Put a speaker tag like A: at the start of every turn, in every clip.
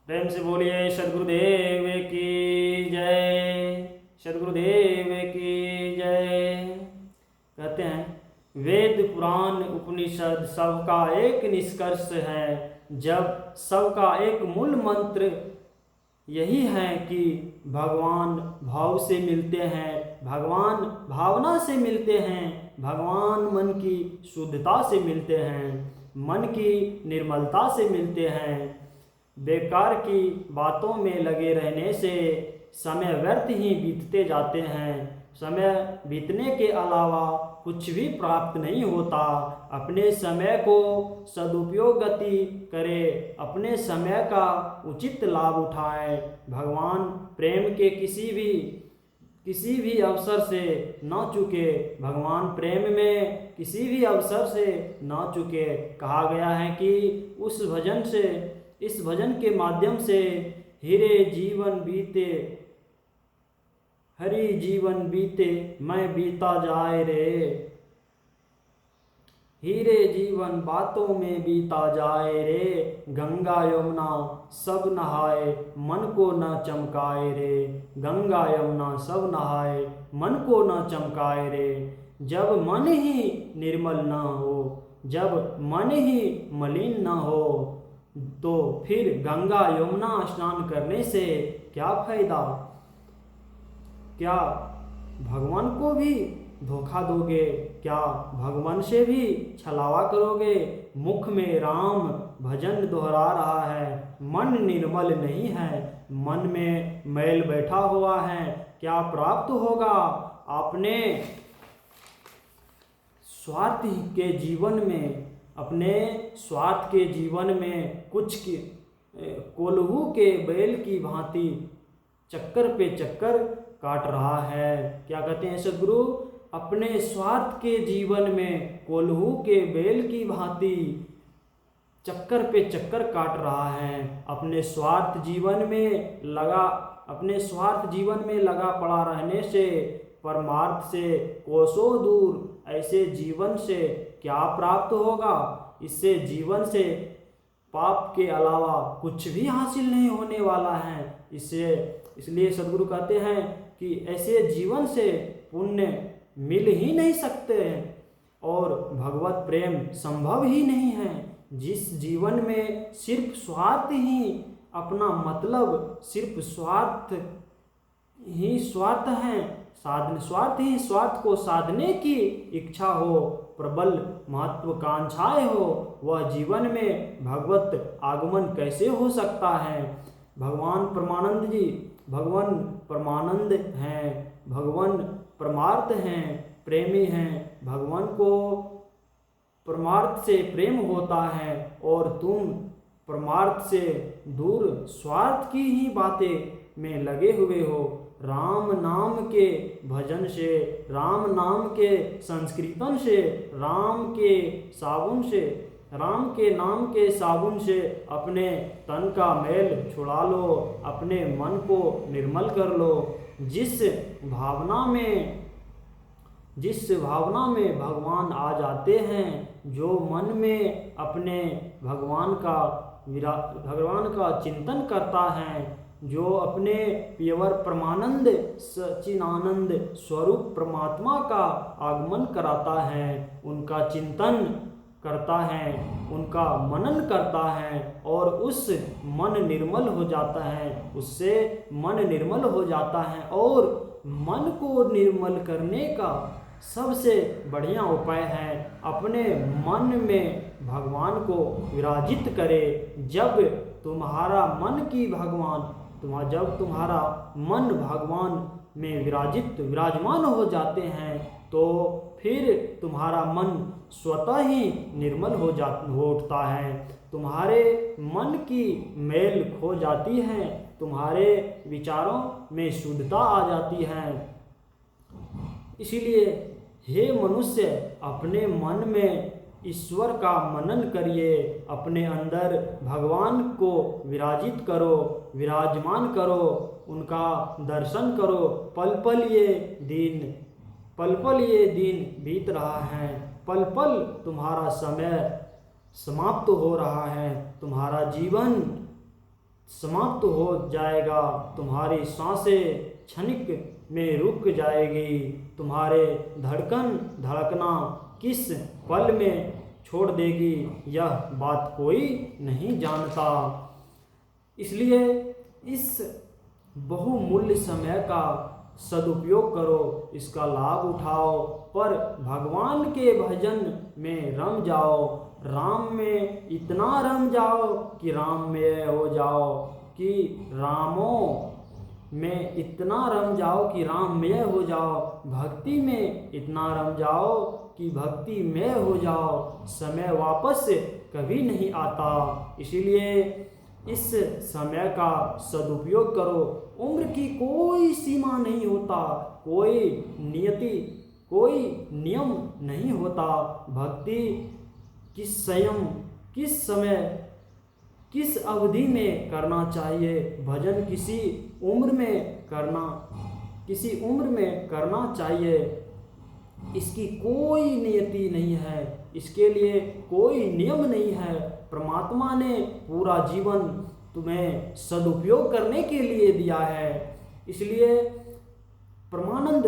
A: प्रेम से बोलिए सद्गुरुदेव की जय, सद्गुरुदेव की जय। कहते हैं वेद पुराण उपनिषद सबका एक निष्कर्ष है, जब सबका एक मूल मंत्र यही है कि भगवान भाव से मिलते हैं, भगवान भावना से मिलते हैं, भगवान मन की शुद्धता से मिलते हैं, मन की निर्मलता से मिलते हैं। बेकार की बातों में लगे रहने से समय व्यर्थ ही बीतते जाते हैं। समय बीतने के अलावा कुछ भी प्राप्त नहीं होता। अपने समय को सदुपयोग गति करें, अपने समय का उचित लाभ उठाएं। भगवान प्रेम के किसी भी अवसर से न चूके, भगवान प्रेम में किसी भी अवसर से न चूके। कहा गया है कि इस भजन के माध्यम से हरि जीवन बीते मैं बीता जाए रे। हीरे जीवन बातों में बीता जाए रे, गंगा यमुना सब नहाए मन को न चमकाए रे। गंगा यमुना सब नहाए मन को न चमकाए रे। जब मन ही निर्मल न हो, जब मन ही मलिन न हो, तो फिर गंगा यमुना स्नान करने से क्या फायदा? क्या भगवान को भी धोखा दोगे? क्या भगवान से भी छलावा करोगे? मुख में राम भजन दोहरा रहा है, मन निर्मल नहीं है, मन में मैल बैठा हुआ है। क्या प्राप्त होगा? आपने स्वार्थ के जीवन में, अपने स्वार्थ के जीवन में कुछ कोल्हू के बैल की भांति चक्कर पे चक्कर काट रहा है। क्या कहते हैं सद्गुरु? अपने स्वार्थ के जीवन में कोल्हू के बैल की भांति चक्कर पे चक्कर काट रहा है। अपने स्वार्थ जीवन में लगा पड़ा रहने से, परमार्थ से कोसों दूर ऐसे जीवन से क्या प्राप्त होगा? इससे जीवन से पाप के अलावा कुछ भी हासिल नहीं होने वाला है। इसलिए सद्गुरु कहते हैं कि ऐसे जीवन से पुण्य मिल ही नहीं सकते और भगवत प्रेम संभव ही नहीं है। जिस जीवन में सिर्फ स्वार्थ ही अपना मतलब, सिर्फ स्वार्थ ही स्वार्थ को साधने की इच्छा हो, प्रबल महत्वाकांक्षाएं हो, वह जीवन में भगवत आगमन कैसे हो सकता है? भगवान परमानंद हैं, भगवान परमार्थ हैं, प्रेमी हैं। भगवान को परमार्थ से प्रेम होता है और तुम परमार्थ से दूर स्वार्थ की ही बातें में लगे हुए हो। राम नाम के भजन से, राम नाम के संकीर्तन से, राम के नाम के साबुन से अपने तन का मैल छुड़ा लो, अपने मन को निर्मल कर लो। जिस भावना में भगवान आ जाते हैं, जो मन में अपने भगवान का चिंतन करता है, जो अपने प्यवर परमानंद सच्चिदानंद स्वरूप परमात्मा का आगमन कराता है, उनका चिंतन करता है, उनका मनन करता है और उस मन निर्मल हो जाता है, उससे मन निर्मल हो जाता है। और मन को निर्मल करने का सबसे बढ़िया उपाय है अपने मन में भगवान को विराजित करे। जब तुम्हारा मन भगवान में विराजमान हो जाते हैं, तो फिर तुम्हारा मन स्वतः ही निर्मल हो उठता है। तुम्हारे मन की मैल खो जाती है, तुम्हारे विचारों में शुद्धता आ जाती है। इसीलिए हे मनुष्य, अपने मन में ईश्वर का मनन करिए, अपने अंदर भगवान को विराजमान करो, उनका दर्शन करो। पल पल ये दिन बीत रहा है, पल पल तुम्हारा समय समाप्त हो रहा है, तुम्हारा जीवन समाप्त हो जाएगा, तुम्हारी सांसें क्षणिक में रुक जाएगी, तुम्हारे धड़कना किस पल में छोड़ देगी, यह बात कोई नहीं जानता। इसलिए इस बहुमूल्य समय का सदुपयोग करो, इसका लाभ उठाओ, पर भगवान के भजन में रम जाओ, राम में इतना रम जाओ कि राममय हो जाओ, कि रामों में इतना रम जाओ कि राममय हो जाओ, भक्ति में इतना रम जाओ कि भक्तिमय हो जाओ। समय वापस कभी नहीं आता, इसीलिए इस समय का सदुपयोग करो। उम्र की कोई सीमा नहीं होता, कोई नियति, कोई नियम नहीं होता। भक्ति किस समय, किस अवधि में करना चाहिए, भजन किसी उम्र में करना चाहिए, इसकी कोई नियति नहीं है, इसके लिए कोई नियम नहीं है। परमात्मा ने पूरा जीवन तुम्हें सदुपयोग करने के लिए दिया है। इसलिए परमानंद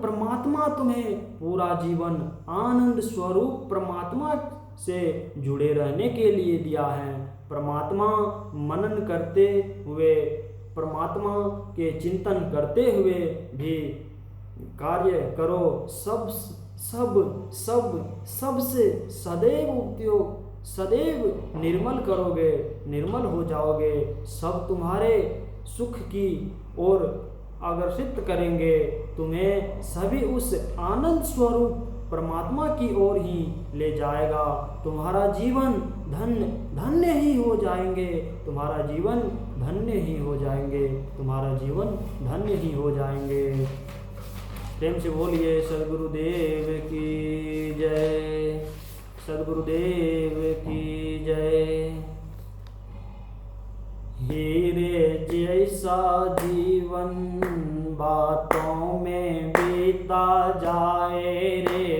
A: परमात्मा तुम्हें पूरा जीवन आनंद स्वरूप परमात्मा से जुड़े रहने के लिए दिया है। परमात्मा मनन करते हुए, परमात्मा के चिंतन करते हुए भी कार्य करो। सबसे सदैव निर्मल करोगे, निर्मल हो जाओगे। सब तुम्हारे सुख की ओर आकर्षित करेंगे, तुम्हें सभी उस आनंद स्वरूप परमात्मा की ओर ही ले जाएगा। तुम्हारा जीवन धन्य ही हो जाएंगे, तुम्हारा जीवन धन्य ही हो जाएंगे, तुम्हारा जीवन धन्य ही हो जाएंगे। प्रेम से बोलिए सद्गुरुदेव की जय, सद्गुरुदेव की जय। हीरे जैसा जीवन बातों में बीता जाए रे,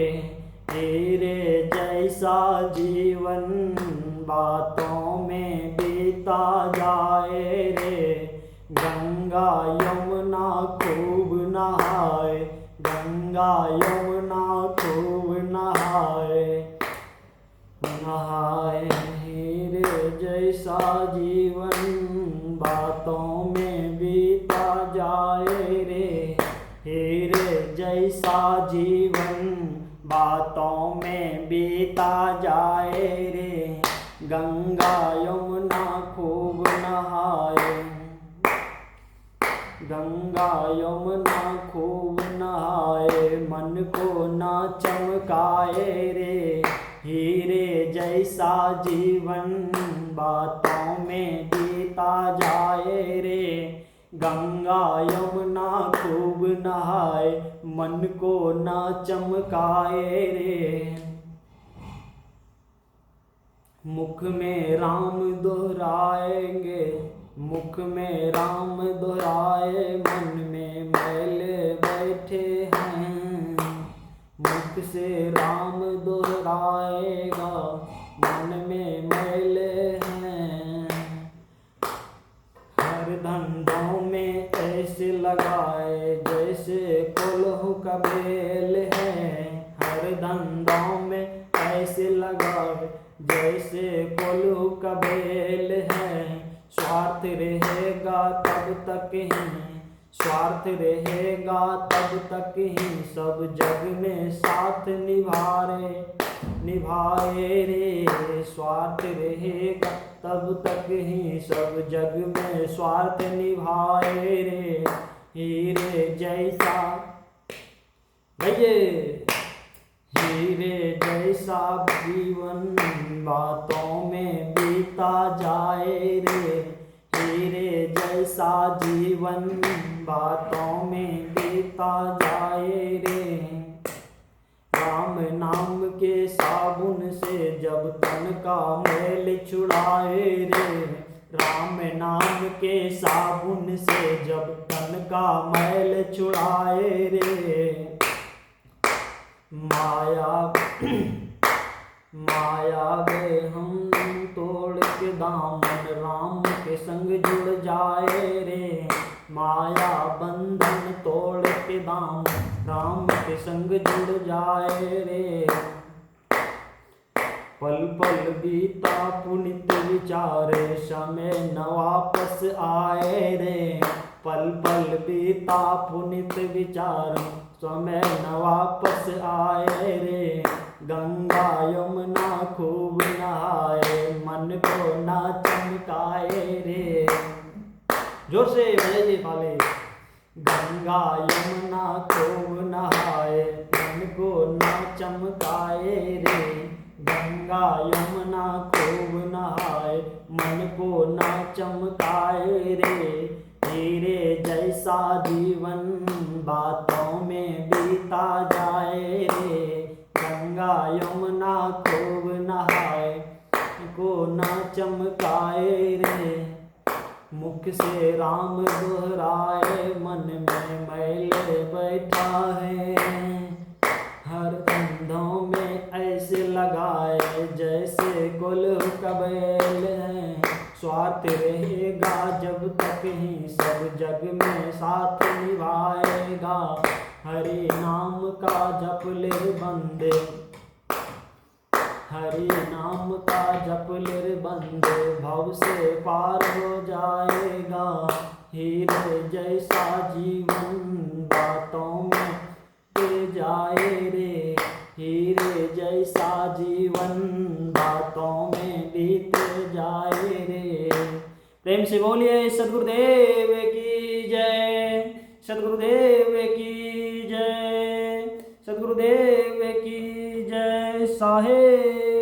A: हीरे जैसा जीवन बातों में बीता जाए रे। गंगा यमुना खूब नहाए, गंगा यमुना खूब नहाए, हीरे जैसा जीवन बातों में बीता जाए रे, हीरे जैसा जीवन बातों में बीता जाए रे। गंगा यमुना खूब नहाए, गंगा यमुना खूब नहाए, मन को ना चमकाए रे। हीरे जैसा जीवन बातों में बीता जाए रे। गंगा यमुना खूब नहाए, मन को ना चमकाए रे। मुख में राम दोहराएंगे, मुख में राम दोहराए, मन में मैल बैठे हैं। मुख से राम दोहराएगा, मन में मैल हैं। हर धंधों में ऐसे लगाए जैसे कोल्हू का बेल है, हर धंधों में ऐसे लगाए जैसे कोल्हू का बेल है। स्वार्थ रहेगा तब तक ही, स्वार्थ रहेगा तब तक ही सब जग में साथ निभाए रे। स्वार्थ रहेगा तब तक ही सब जग में स्वार्थ निभाए रे। हीरे जैसा हीरे जैसा जीवन बातों में बीता जाए रे, हीरे जैसा जीवन बातों में बीता जाए रे। राम नाम के साबुन से जब तन का मैल छुड़ाए रे, राम नाम के साबुन से जब तन का मैल छुड़ाए रे। माया में हम तोड़ के दामन राम के संग जुड़ जाए रे। माया बंधन तोड़ के दामन राम के संग जुड़ जाए रे। पल पल बीता पुनित विचारे समय न वापस आए रे। पल पल बीता पुनित विचार समय न वापस आए रे। गंगा यमुना खूब नहाए मन को ना चमकाए रे। जोर से बजाइए ताली। गंगा यमुना खूब नहाए मन को ना चमकाए रे। गंगा यमुना खूब नहाए मन को ना चमकाए रे। हीरे जैसा जीवन बातों में बीता जाए रे। गंगा यमुना खूब नहाए को ना चमकाए रे। मुख से राम दोहराए मन में मैल बैठा है। हर कंधों में ऐसे लगाए जैसे गुल का बैल है। स्वार्थ रहेगा जब तक ही सब जग में साथ निभाएगा। हरि नाम का जप ले बंदे हरि नाम का जप ले बंदे भव से पार हो जाएगा। हीरे जैसा जीवन बातों में ते जाए रे। हीरे जैसा जीवन बातों में बीते जाए रे। प्रेम से बोलिए सद्गुरुदेव की जय। सद्गुरुदेव की जय। सद्गुरुदेव की जय। साहेब।